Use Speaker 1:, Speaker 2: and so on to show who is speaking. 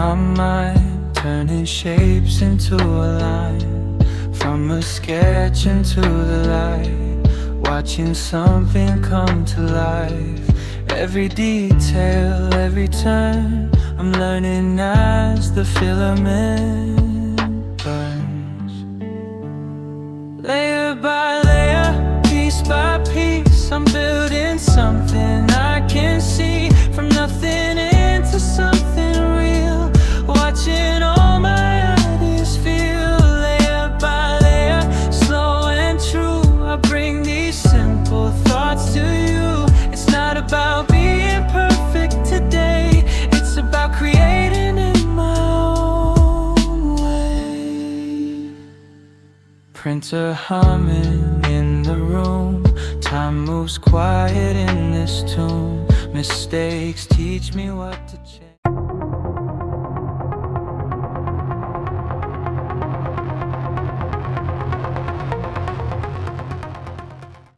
Speaker 1: my mind, turning shapes into a line, from a sketch into the light, watching something come to life. Every detail, every turn, I'm learning as the filament burns. Layer by layer, piece by piece, I'm building something I can see. From nothing into something real, watching all my ideas feel. Layer by layer, slow and true, I bring these simple thoughts to you. It's not about being perfect today, it's about creating in my own way. Printer humming in the room, time moves quiet in this tune. Mistakes teach me what to change.